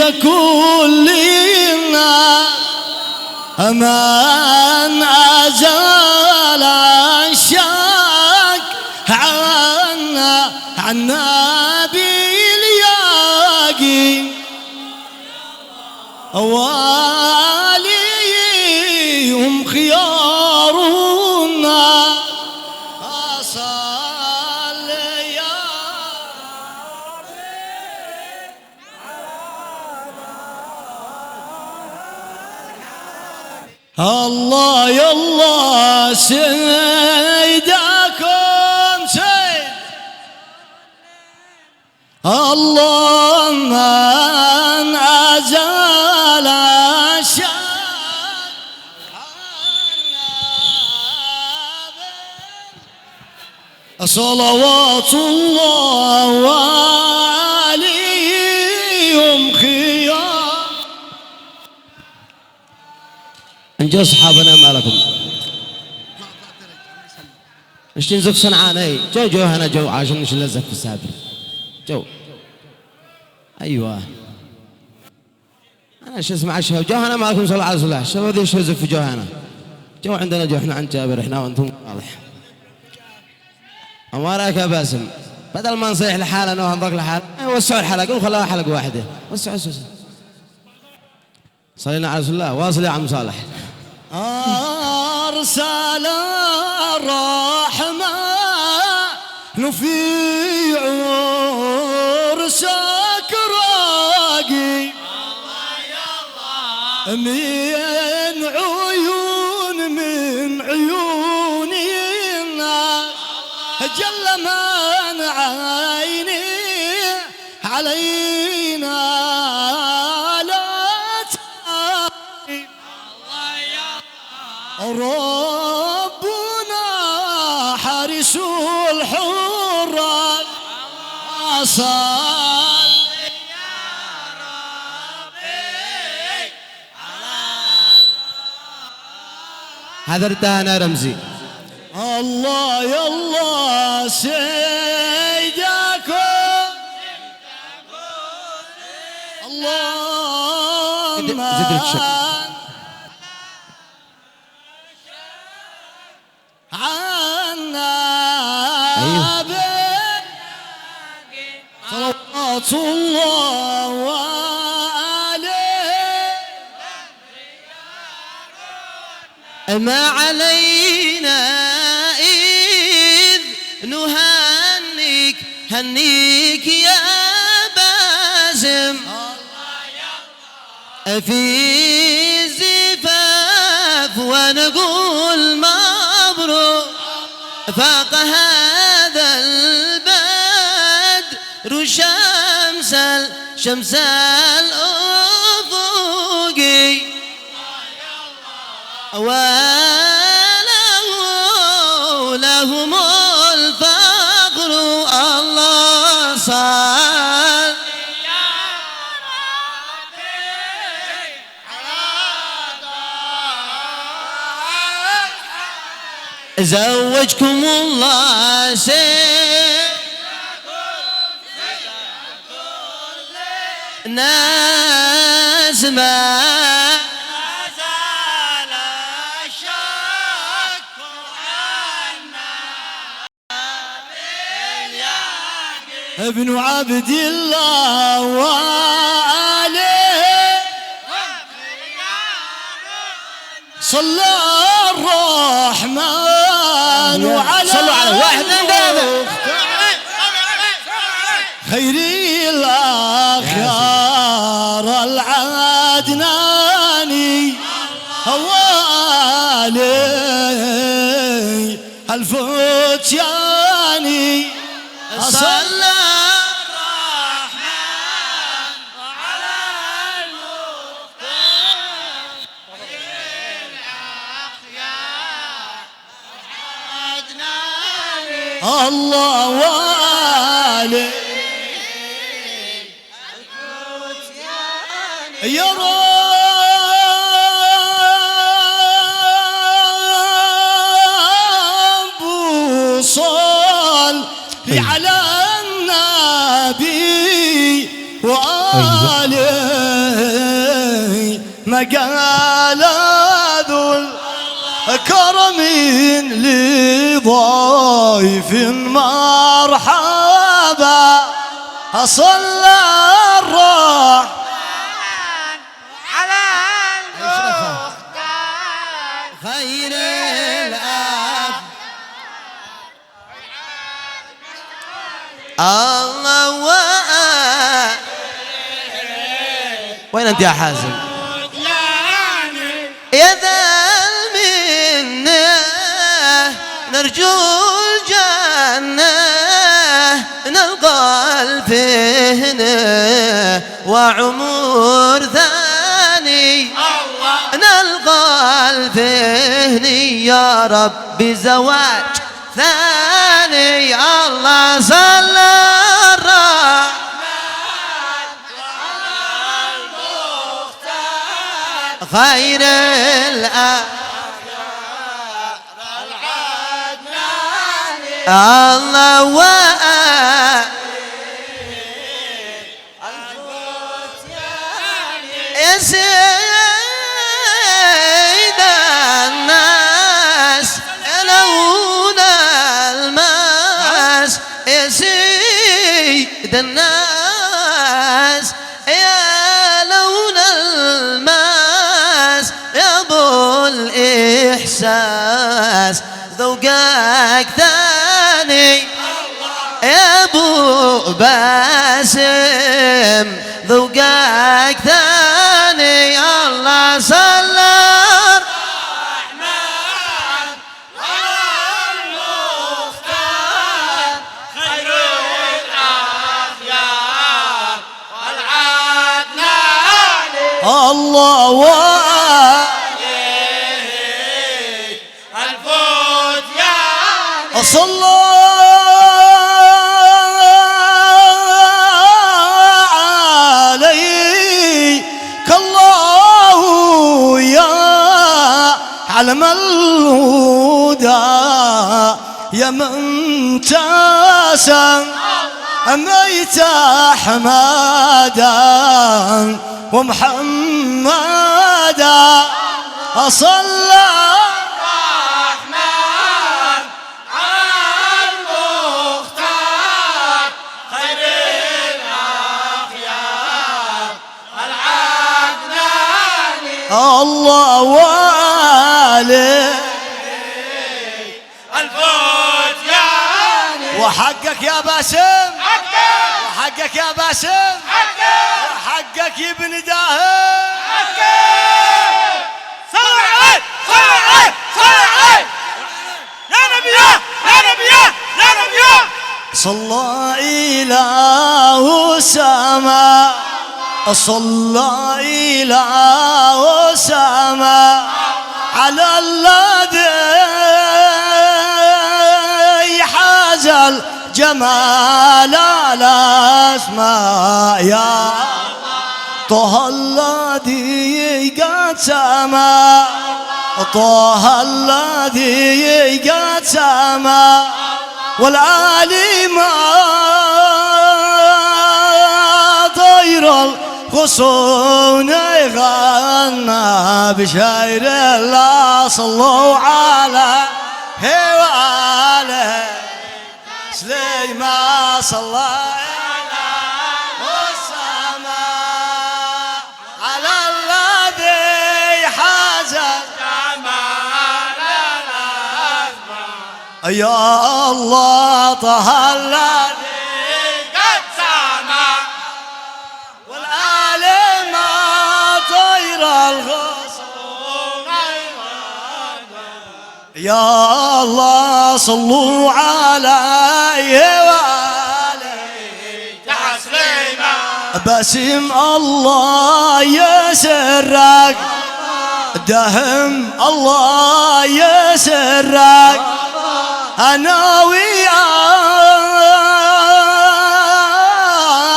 يا كل الناس من أزال الشك عنا بالياقي واليهم خيارنا أصل يا الله يا الله سيدكم سيد الله من أزال الشك صلوات الله وعليهم خيار. انجو اصحابنا ما لكم ايش تنزف صنعان اي جو هنا جو عشان نشلزك في السابر جو ايوه انا شو اسمع الشباب جو هنا ما لكم صلى على رسول الله الشباب ذي شو في جو هنا جو عندنا جو احنا عند جابر احنا وانتم واضح. أما رأيك يا باسم بدل ما نصيح لحالنا ونضغط لحال وسعوا الحلقة وخلوها حلقة واحدة وسعوا صلينا على رسول الله واصل يا عم صالح. أرسل الرحمن في عرسك راقي من عيون الناس جل من عيني علينا لا تغيب ربنا حارس الحراس صل يا ربي على حضرتها انا رمزي الله يا الله سيدكم اللهم عنا صلوات الله وعليه ما علينا هنيك يا باسم في زفاف ونقول مبروك فاق هذا البدر شمس الأفق ولهم الفقر الله صل يا ربي على زوجكم الله ناس ما ابن عبد الله وعليه صلى الرحمن وعلى صلوا على واحد خير الأخيار العدناني هوالي الفتياني صلى الرحمن على المختار خير الأخيار العدناني الله والي يا رب صل على النبي وآله مقال ذو الكرم لضيف مرحبا صلى الرحمن على المختار خير الأب الله وين أنت يا حازم؟ يا ذا المنة نرجو الجنة نلقى الفهنة وعمر ثاني نلقى الفهني يا رب زواج ثاني الله صلى خير العدنان الله يا سيد الناس لون الماس يا سيد الناس يا لون الماس يا ابو الاحساس ذوقك ثاني يا ابو باسم ذوقك ثاني الله صلى الرحمن على المختار خير الاخيار والعدنان الله الفتيان صلى عليك الله يا علم الهدى يا من تاسى ميت أحمدا ومحمدا صلى الله والي الفتيان وحقك يا باسم حقك وحقك يا باسم حقك وحقك يا ابن داهر حقك صل عليه صل عليه صل عليه يا نبي يا نبي يا نبي صلى إله السماء صلى إله السماء على الذي حاز الجمال الأسماء يا طه الذي قد سما طه الذي قد سما والعالي ما طير الغصون يغنى بشعر الله صلوا على وعلى سليمان صلى والسماء على الذي حاز يا الله طه الذي قد سما والعالم طير الغصون يا الله صلوا عليه وعليه يا سليمان باسم الله يسرك دهم الله يسرك أنا ويا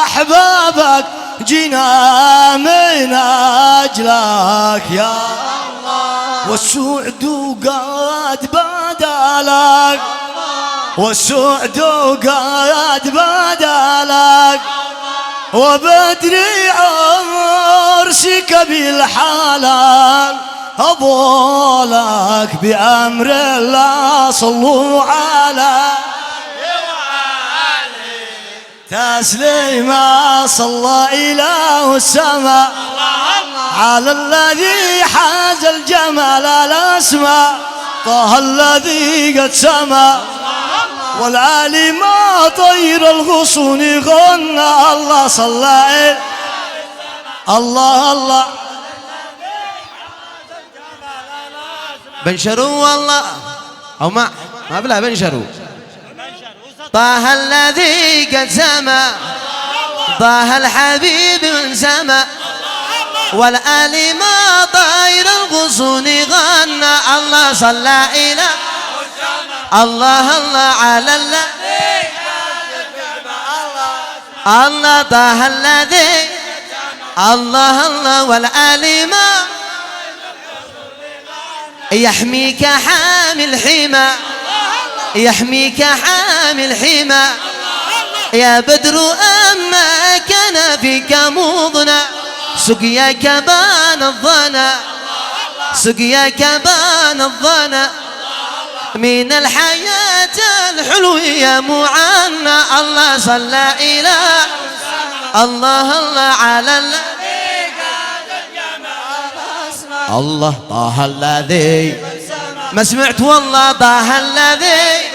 أحبابك جينا من أجلك يا الله والسعد قد بدلك والسعد قد بدلك وبدري عمر عرسك بالحلال أبولك بأمر الله صلوا على تسليما صلى إله السماء على الذي حاز الجمال الأسماء طه الذي قد سما والعالي ما طير الغصون غنى الله صلى الله الله بنشروا والله أو ما بلا بنشروا طه الذي قد سما طه الحبيب من سما والآل ما طير الغصون غنى الله صلى إلى الله الله على الله طه الذي الله الله والآل ما يحميك حامل حمى يحميك حامل حمى يا بدر أما كان فيك مضنى سقياك بان الظنا سقياك بان الظنا من الحياة الحلوة معنا الله صلى إلى الله الله على الله طه الذي ما سمعت والله طه الذي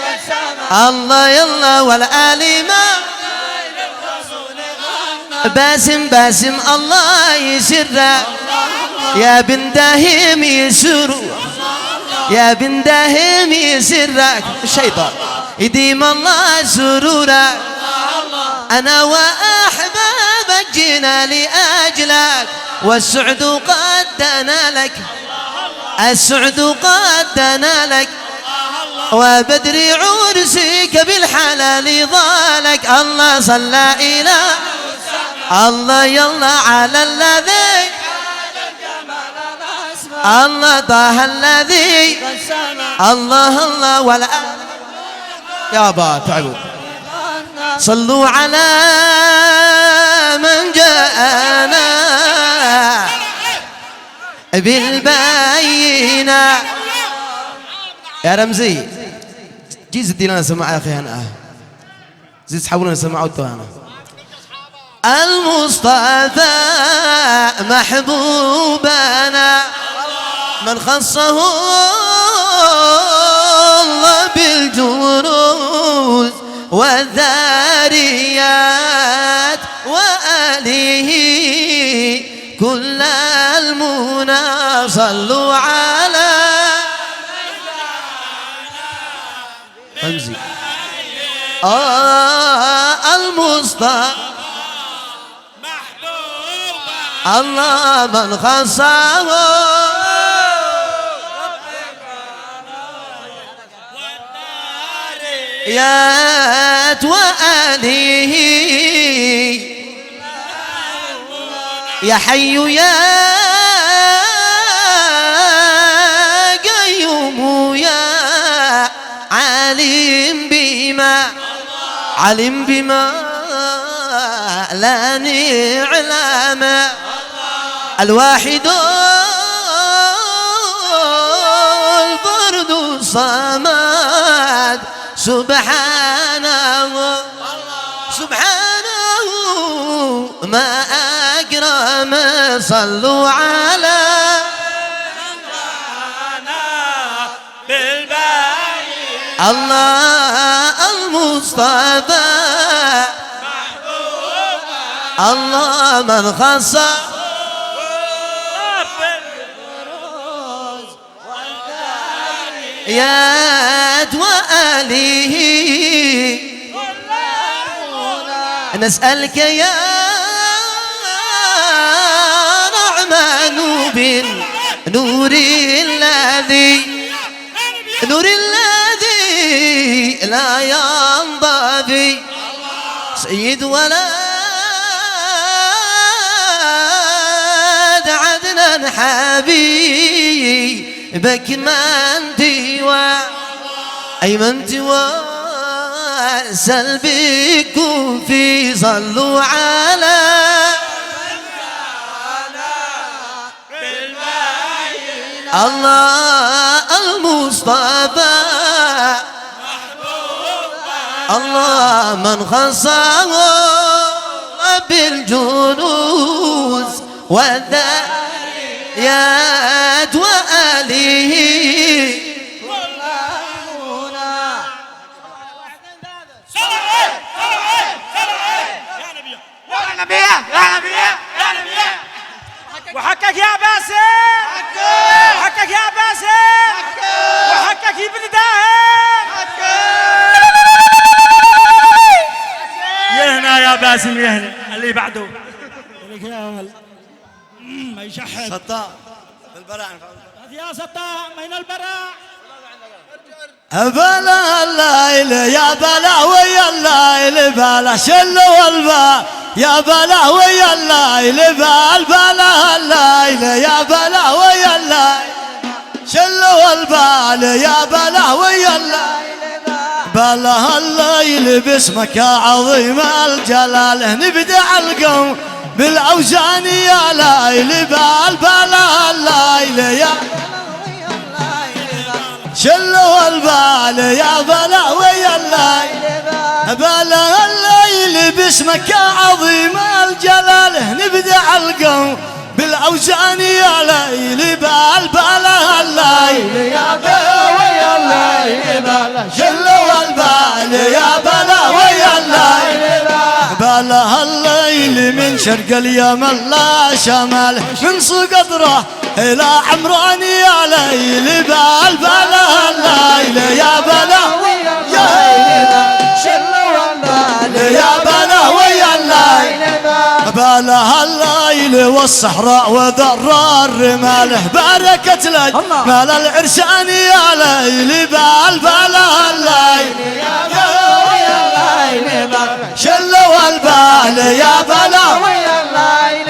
الله يلا والآل ما باسم باسم الله يسر يا بن داهم يسر يا بن داهم يسرك الشيطان يديم الله سرورك أنا وأحبابك جينا لأجلك والسعد قد دنا لك السعد قد دنا لك وبدر عرسك بالحلال ضالك الله صلى إلى الله يلا على الذي الله طه الذي الله الله ولا يا با تعبوا صلوا على من جاءنا بالبينة يا رمزي جيز ادينا سماع يا اخي انا زيد تحاولون سماعوا انا المصطفى محبوبنا من خصه الله بالجروز والذاريات وآله كل المنى صلوا على رمزي المصطفى الله من خصه يات وآله يا حي يا قيوم يا عليم بما لا نعلم الواحد الفرد الصمد سبحانه ما أكرم صلوا على الله المصطفى الله من خص ياد وآله نسألك يا رحمن بالنور الذي لا ينضبي سيد ولد عدنان حبيبك من تيوى أي من تيوى سلبك في صلوا على الله المصطفى الله من خصه بالجنوز والذريات وآله وحقك يا باسم وحقك يا باسم وحقك يا ابن داهر يهنا يا باسم يهنا اللي بعده ما يشحن سطاء بالبراء يا سطاء من البراء بلا الليل يا بلا ويا الليل بلا شل والبا يا بلا ويا الليل بلا الليل يا بلا ويا الليل شل والبال يا بلا ويا الليل بلا الليل باسمك يا عظيم الجلال نبدع القوم بالاوزان يا ليل بلا الليل يا شل والبال يا بلا ويا الليل بلا الليل باسمك يا عظيم الجلال نبدع القوم بالاوزان يا ليل بلا الليل يا بلا ويا الليل بلا شل والبال يا بلا ويا الليل بلا الليل من شرق اليمن لا شمال من صقدره إلى عمران يا ليل بلا الليل يا بلا يا شل والبال يا بلا ويا الليل بلا الليل والصحراء وذر الرمال باركت لك مال العرسان يا ليل بلا الليل يا بلا ويا الليل شل والبال يا بلا ويا الليل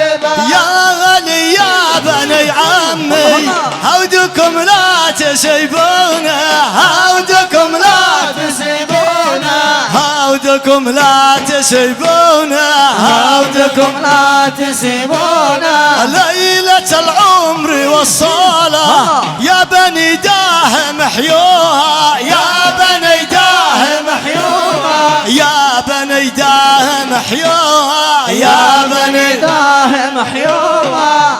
يا غالي يا بني عمي هودكم لا تسيبونا هودكم لا تسيبونا هودكم لا تسيبونا هودكم لا تسيبونا ليلة العمر والصلاة يا بني داهم احيوها يا بني داهم احيوها يا بني داهم احيوها يا بني داهم احيوها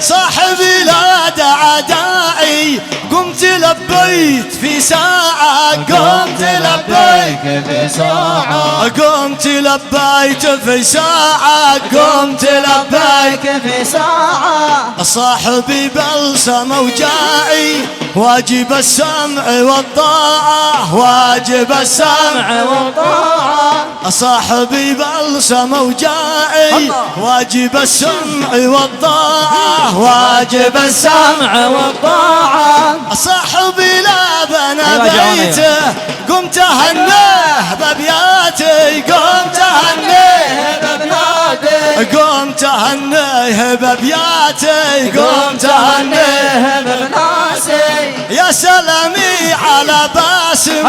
صاحبي لا داعي داعي قمت لبيت في ساعة قمت لبيت في ساعة قمت لبيت في ساعة قمت لبيت في ساعة صاحبي بلسم وجاعي واجب السمع والطاعة واجب السمع والطاعة صاحبي بلسم وجاعي واجب السمع والطاعة واجب السمع والطاعة صاحبي لا بنى بيته قمت هنيه ببياتي قمت هنيه ببناتي قمت هنيه ببياتي قمت هنيه ببناسي يا سلامي على باسم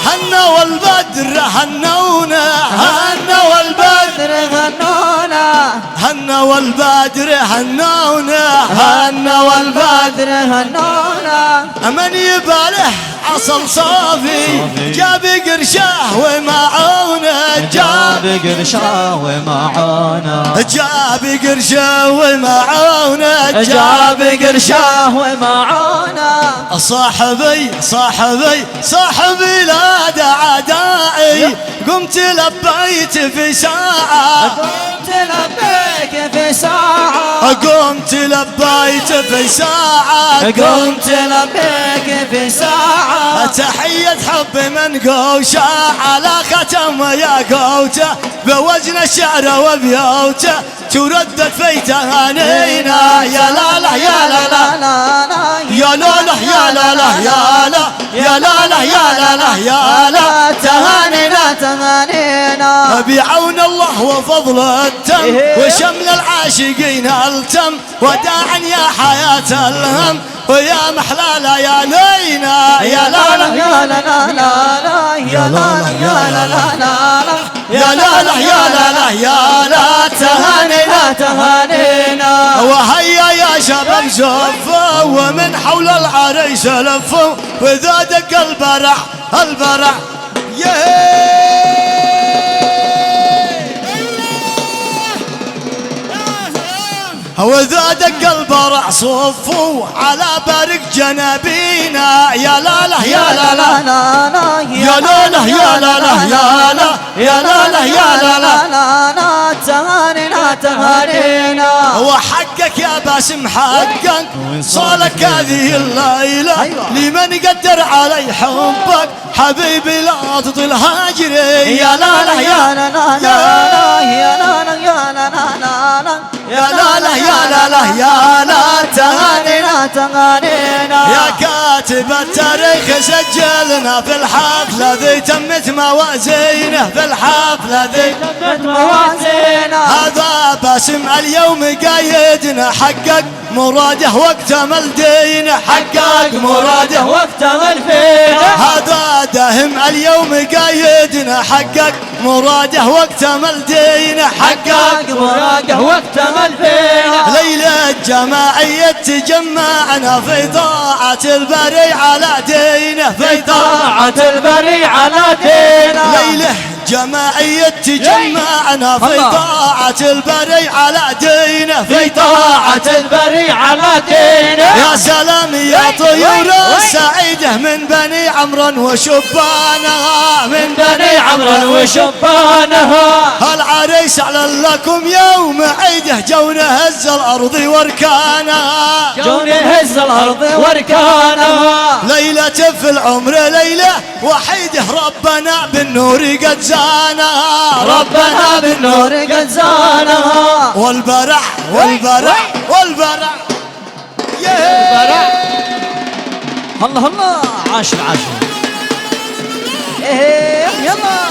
هنا والبدر هنونا هنا والبدر هنونا هنا والبدر هنونا هنا والبدر هنونا من يباله عصل صافي جاب قرشاه ومعونه جاب قرشاه ومعونه جاب قرشاه ومعونه جاب قرشاه ومعونه صاحبي لا داعي داعي قمت لبيت في ساعة قمت لبيك في ساعة قمت لبيت في ساعة قمت لبيك في ساعة تحية حب من قوشة على ختم يا قوته بوزن الشعر وبيوته تردد في تهانينا يا لا لا يا لا لا يا لا لا يا لا لا يا لا يا لا لا يا لا لا يا لا تهانينا بعون الله وفضل التم وشمل العاشقين التم وداعا يا حياة الهم ويا محلى يا لينا يا لا لا يا لا لا لا يا لا لا يا لا لا لا يا لا لا يا لا لا يا لا تهانينا وهيا يا شباب زفوا ومن حول العريس لفوا وإذا دق البرع البرع وإذا دق البرع صفوا على برق جنابينا يا لا لا يا لا لا يا لا لا يا لا لا يا لا يا لا لا يا لا لا تهانينا تهانينا وحقك يا باسم حقك صالك هذه الليلة لمن قدر علي حبك حبيبي لا تطل هاجري يا لا لا يا لا لا يا لا لا يا لا لا يا لا لا يا لا لا يا لا تهانينا تهانينا يا كاتب التاريخ سجلنا في الحفلة ذي تمت موازينه في الحفلة ذي تمت موازينه هذا باسم اليوم قايدنا حقق مراده واكتمل دينه حقق مراده واكتمل فينا هذا داهم اليوم قايدنا حقق مراده واكتمل دينه حقق مراده واكتمل فينا ليلة جماعية تجمعنا في طاعة البري على دينه في طاعة البري على دينه ليلة جماعية تجمعنا في طاعة البري على دينه في طاعة البري على دينه يا سلام يا طيور السعيدة من بني عمرو وشبانها من بني عمرو وشبانها العريس أعلن لكم يوم عيده جون هز الأرض واركانها جون هز الأرض واركانها ليلة في العمر ليلة وحيده ربنا بالنور قد زانها ربنا بالنور قد زانها والبرع والبرع والبرع البرع الله الله عاشر عاشر ايه يلا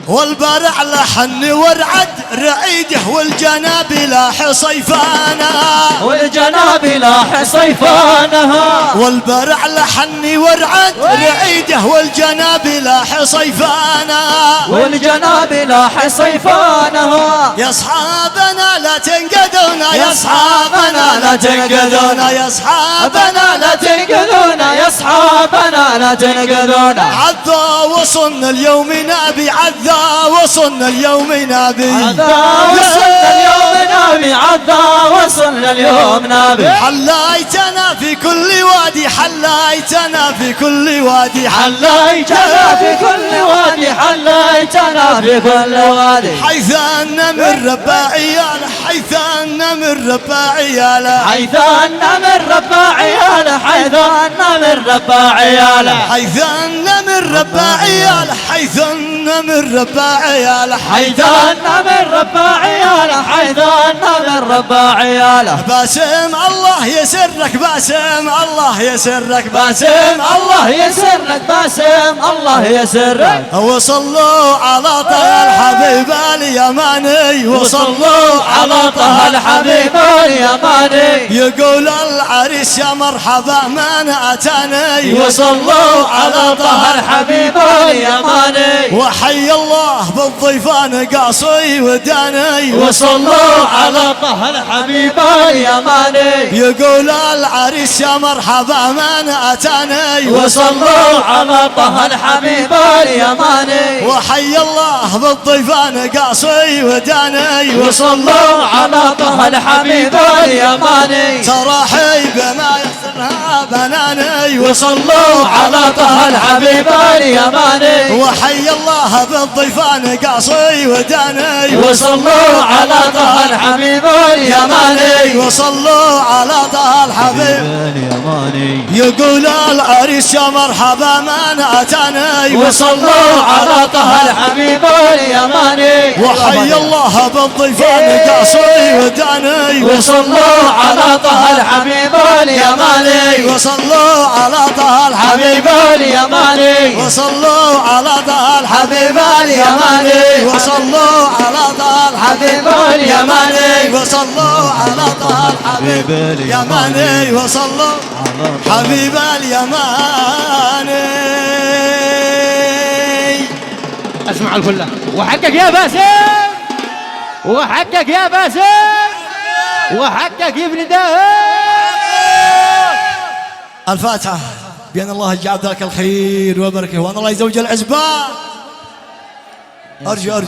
والبرع لحن ورعد رعيده والجناب لاح صيفانها والجناب لاح صيفانها والبرع لحن ورعد رعيده والجناب لاح صيفانها والجناب لاح صيفانها يا اصحابنا لا تنقذونا يا اصحابنا لا تنقذونا يا اصحابنا لا تنقذونا يا اصحابنا لا تنقذونا عذا وصلنا اليوم نبي عذا وصلنا اليوم نبي عذا وصلنا اليوم نبي عذا وصلنا اليوم نبي حلايتنا في كل وادي حلايتنا في كل وادي حلايتنا في كل وادي حلايتنا في كل وادي حيث أن من رباعياله حيث أن من رباعياله حيث أن من رباعياله حيث أن من رباعياله حيث أن من رباعياله حيث أن من رباعياله حيث أن من رباعياله حيث أن من رباعياله باسم الله يسرك باسم الله يسرك باسم الله يسرك باسم الله يسرك وصلوا على طه الحبيب اليماني وصلوا على طه الحبيب اليماني يقول العريس يا مرحبا من أتاني وصلوا على طه الحبيب اليماني وحي الله بالضيفان قاصي وداني وصلوا على طه الحبيب اليماني يقول العريس يا مرحبا من أتاني وصلوا على طه الحبيب اليماني وحي الله بالضيفان قاصي وداني وصلوا على طه الحبيب اليماني تراحي بما يحسنها بناني وصلوا على طه الحبيب اليماني وحي الله بالضيفان قاصي وداني وصلوا على طه الحبيب اليماني وصلوا على طه الحبيب اليماني يقول العريس يا مرحبا من أتاني وصلوا على طه الحبيب اليماني وحي الله بالضيفان قاصي وداني وصلوا على طه الحبيب اليماني وصلوا على طه الحبيب اليماني وصلوا على طه الحبيب اليماني وصلوا على طه الحبيب اليماني وصلوا على طه الحبيب اليماني وصلوا حبيب اليماني. اسمع الكل وحقك يا باسم وحقك يا باسم وحقك يا ابن داود. الفاتحة. بأن الله يجعل ذلك الخير وبركه، وأن الله يزوج العزباء. أرجو